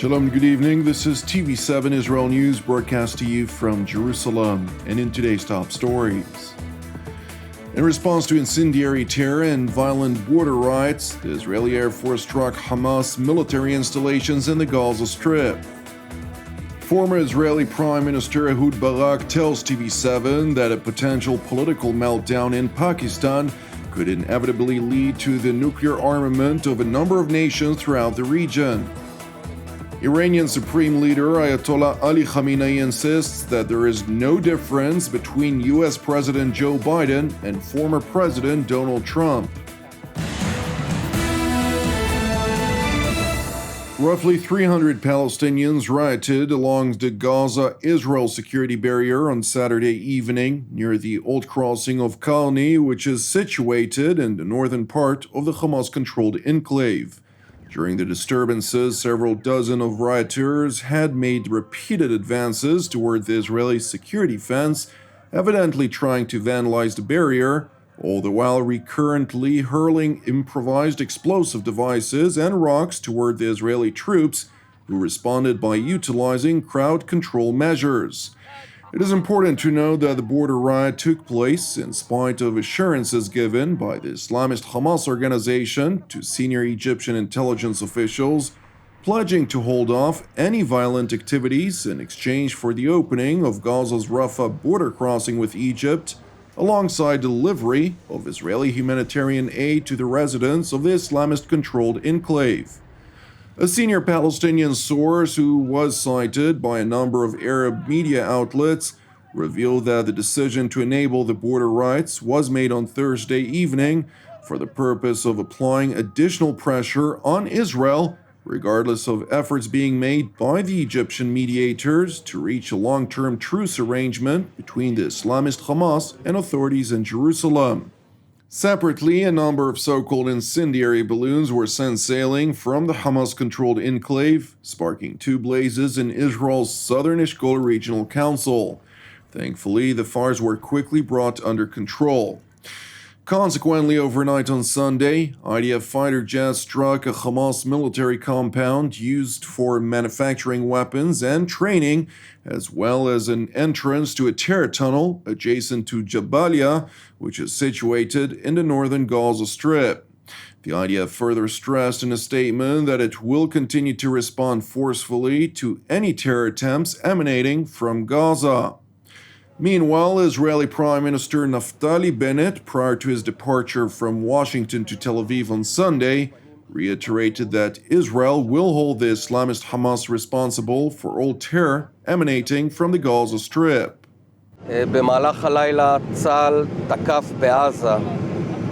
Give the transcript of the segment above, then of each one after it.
Shalom, good evening. This is TV7 Israel News broadcast to you from Jerusalem. And in today's top stories. In response to incendiary terror and violent border riots, the Israeli Air Force struck Hamas military installations in the Gaza Strip. Former Israeli Prime Minister Ehud Barak tells TV7 that a potential political meltdown in Pakistan could inevitably lead to the nuclear armament of a number of nations throughout the region. Iranian Supreme Leader Ayatollah Ali Khamenei insists that there is no difference between U.S. President Joe Biden and former President Donald Trump. Roughly 300 Palestinians rioted along the Gaza-Israel security barrier on Saturday evening near the old crossing of Kalni, which is situated in the northern part of the Hamas-controlled enclave. During the disturbances, several dozen of rioters had made repeated advances toward the Israeli security fence, evidently trying to vandalize the barrier, all the while recurrently hurling improvised explosive devices and rocks toward the Israeli troops, who responded by utilizing crowd control measures. It is important to note that the border riot took place in spite of assurances given by the Islamist Hamas organization to senior Egyptian intelligence officials, pledging to hold off any violent activities in exchange for the opening of Gaza's Rafah border crossing with Egypt, alongside delivery of Israeli humanitarian aid to the residents of the Islamist-controlled enclave. A senior Palestinian source who was cited by a number of Arab media outlets revealed that the decision to enable the border riots was made on Thursday evening for the purpose of applying additional pressure on Israel, regardless of efforts being made by the Egyptian mediators to reach a long-term truce arrangement between the Islamist Hamas and authorities in Jerusalem. Separately, a number of so-called incendiary balloons were sent sailing from the Hamas-controlled enclave, sparking two blazes in Israel's southern Eshkol Regional Council. Thankfully, the fires were quickly brought under control. Consequently, overnight on Sunday, IDF fighter jets struck a Hamas military compound used for manufacturing weapons and training, as well as an entrance to a terror tunnel adjacent to Jabalia, which is situated in the northern Gaza Strip. The IDF further stressed in a statement that it will continue to respond forcefully to any terror attempts emanating from Gaza. Meanwhile, Israeli Prime Minister Naftali Bennett, prior to his departure from Washington to Tel Aviv on Sunday, reiterated that Israel will hold the Islamist Hamas responsible for all terror emanating from the Gaza Strip. במהלך הלילה צה"ל תקף בעזה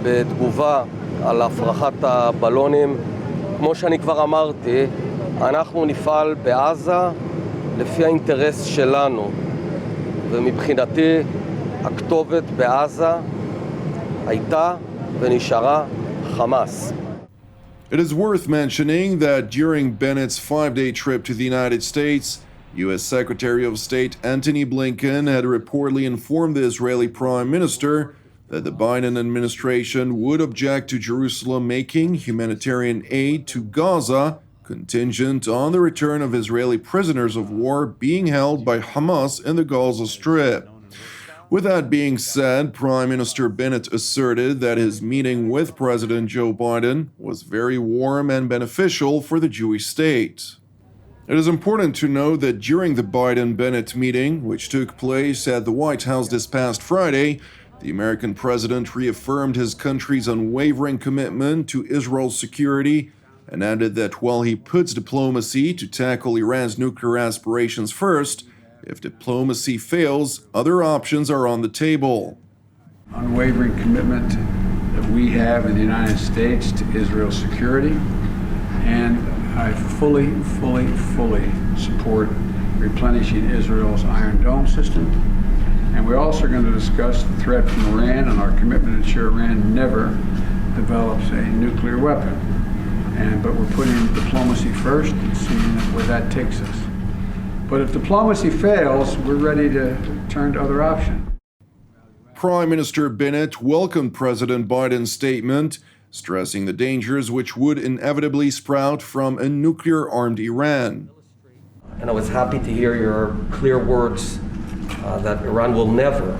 בתגובה על הפרחת הבלונים. כמו שאני כבר אמרתי, אנחנו נפעל בעזה לפי האינטרס שלנו. ומבחינתי הכתובת בעזה הייתה ונשארה חמאס. It is worth mentioning that during Bennett's 5-day trip to the United States, U.S. Secretary of State Antony Blinken had reportedly informed the Israeli Prime Minister that the Biden administration would object to Jerusalem making humanitarian aid to Gaza contingent on the return of Israeli prisoners of war being held by Hamas in the Gaza Strip. With that being said, Prime Minister Bennett asserted that his meeting with President Joe Biden was very warm and beneficial for the Jewish state. It is important to note that during the Biden-Bennett meeting, which took place at the White House this past Friday, the American president reaffirmed his country's unwavering commitment to Israel's security and added that while he puts diplomacy to tackle Iran's nuclear aspirations first, if diplomacy fails, other options are on the table. Unwavering commitment that we have in the United States to Israel's security, and I fully support replenishing Israel's Iron Dome system. And we're also going to discuss the threat from Iran and our commitment to ensure Iran never develops a nuclear weapon. But we're putting diplomacy first and seeing where that takes us. But if diplomacy fails, we're ready to turn to other options. Prime Minister Bennett welcomed President Biden's statement, stressing the dangers which would inevitably sprout from a nuclear-armed Iran. and I was happy to hear your clear words that Iran will never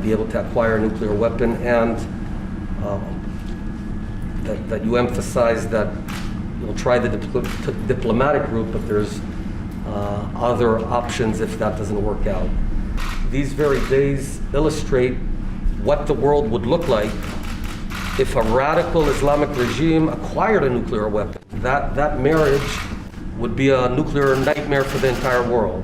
be able to acquire a nuclear weapon, and that you emphasize that you'll try the diplomatic route, but there's other options if that doesn't work out. These very days illustrate what the world would look like if a radical Islamic regime acquired a nuclear weapon. That marriage would be a nuclear nightmare for the entire world.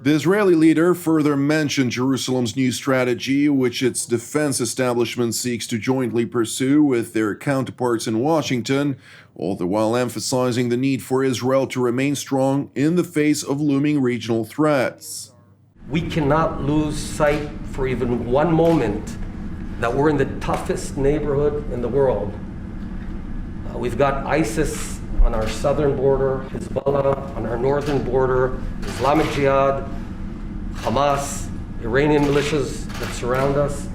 The Israeli leader further mentioned Jerusalem's new strategy, which its defense establishment seeks to jointly pursue with their counterparts in Washington, all the while emphasizing the need for Israel to remain strong in the face of looming regional threats. We cannot lose sight for even one moment that we're in the toughest neighborhood in the world. We've got ISIS on our southern border, Hezbollah on our northern border, Islamic Jihad, Hamas, Iranian militias that surround us,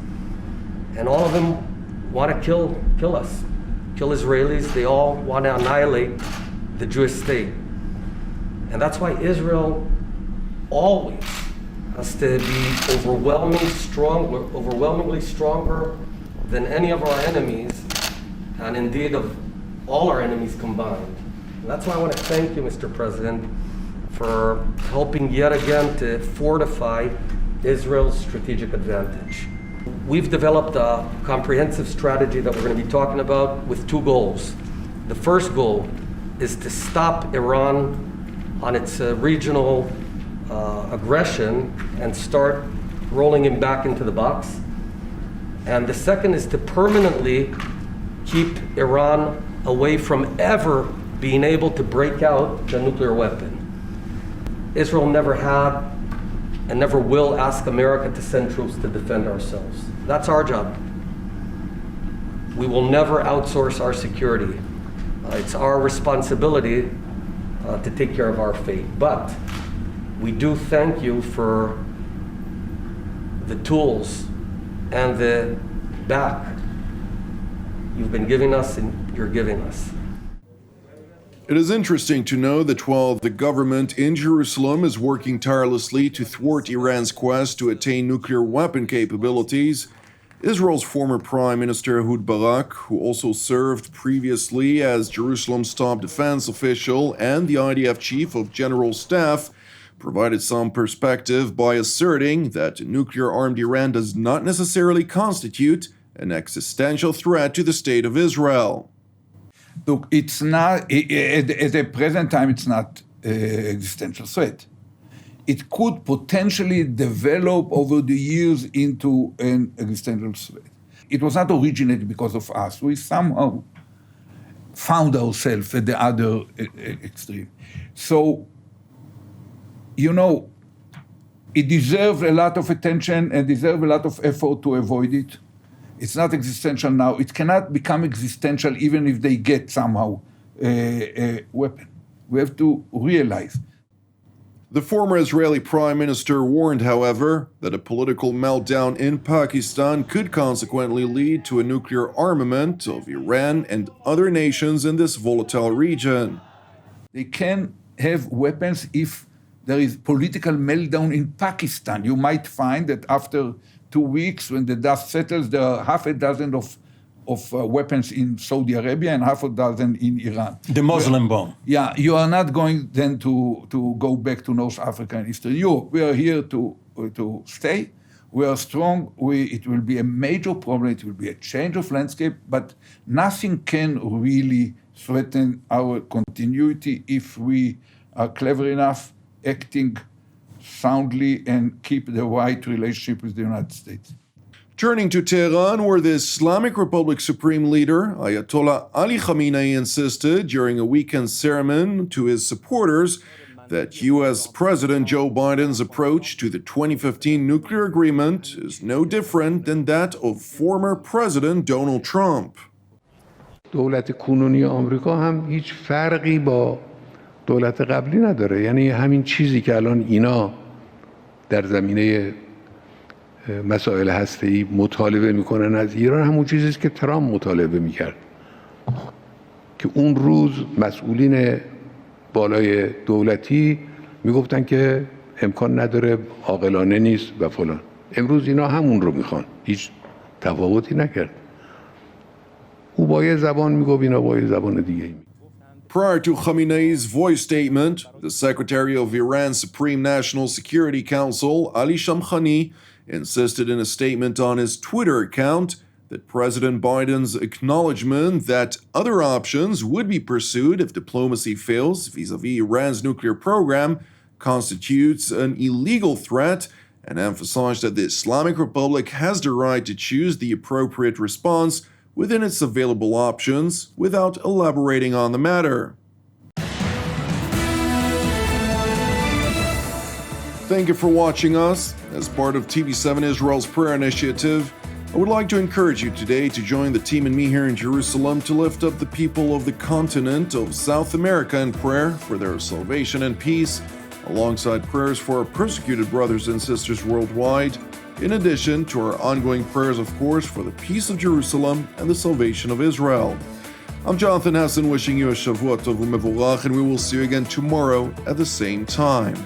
and all of them want to kill us, kill Israelis. They all want to annihilate the Jewish state. And that's why Israel always has to be overwhelmingly stronger than any of our enemies, and indeed of all our enemies combined. And that's why I want to thank you, Mr. President, for helping yet again to fortify Israel's strategic advantage. We've developed a comprehensive strategy that we're going to be talking about with two goals. The first goal is to stop Iran on its regional aggression and start rolling him back into the box. And the second is to permanently keep Iran away from ever being able to break out the nuclear weapon. Israel never had and never will ask America to send troops to defend ourselves. That's our job. We will never outsource our security. It's our responsibility to take care of our fate. But we do thank you for the tools and the back you've been giving us and you're giving us. It is interesting to know that while the government in Jerusalem is working tirelessly to thwart Iran's quest to attain nuclear weapon capabilities, Israel's former Prime Minister Ehud Barak, who also served previously as Jerusalem's top defense official and the IDF Chief of General Staff, provided some perspective by asserting that nuclear-armed Iran does not necessarily constitute an existential threat to the state of Israel. Look, it's not, at the present time, it's not an existential threat. It could potentially develop over the years into an existential threat. It was not originated because of us. We somehow found ourselves at the other extreme. So, you know, it deserves a lot of attention and deserves a lot of effort to avoid it. It's not existential now. It cannot become existential even if they get somehow a weapon. We have to realize. The former Israeli Prime Minister warned, however, that a political meltdown in Pakistan could consequently lead to a nuclear armament of Iran and other nations in this volatile region. They can have weapons if there is political meltdown in Pakistan. You might find that after 2 weeks, when the dust settles, there are half a dozen of weapons in Saudi Arabia and half a dozen in Iran. The Muslim bomb. Yeah, you are not going then to go back to North Africa and Eastern Europe. We are here to stay. We are strong. It will be a major problem. It will be a change of landscape, but nothing can really threaten our continuity if we are clever enough, acting soundly, and keep the right relationship with the United States. Turning to Tehran, where the Islamic Republic Supreme Leader, Ayatollah Ali Khamenei, insisted during a weekend sermon to his supporters that U.S. President Joe Biden's approach to the 2015 nuclear agreement is no different than that of former President Donald Trump. دولت کنونی آمریکا هم هیچ فرقی با دولت قبلی نداره. یعنی همین چیزی که الان اینا در زمینه مسائل هسته‌ای مطالبه میکنن از ایران همون چیزی است که ترامپ مطالبه میکرد که اون روز مسئولین بالای دولتی میگفتن که امکان نداره، عاقلانه نیست و فلان. امروز اینا همون رو میخوان، هیچ تفاوتی نکرد. او با یه زبان میگفت، اینا با یه زبان دیگه میگفت. Prior to Khamenei's voice statement, the Secretary of Iran's Supreme National Security Council, Ali Khamenei, insisted in a statement on his Twitter account that President Biden's acknowledgement that other options would be pursued if diplomacy fails vis-à-vis Iran's nuclear program constitutes an illegal threat, and emphasized that the Islamic Republic has the right to choose the appropriate response within its available options without elaborating on the matter. Thank you for watching us. As part of TV7 Israel's prayer initiative, I would like to encourage you today to join the team and me here in Jerusalem to lift up the people of the continent of South America in prayer for their salvation and peace, alongside prayers for our persecuted brothers and sisters worldwide, in addition to our ongoing prayers, of course, for the peace of Jerusalem and the salvation of Israel. I'm Jonathan Hassan, wishing you a Shavuot Tov u'Mevorach, and we will see you again tomorrow at the same time.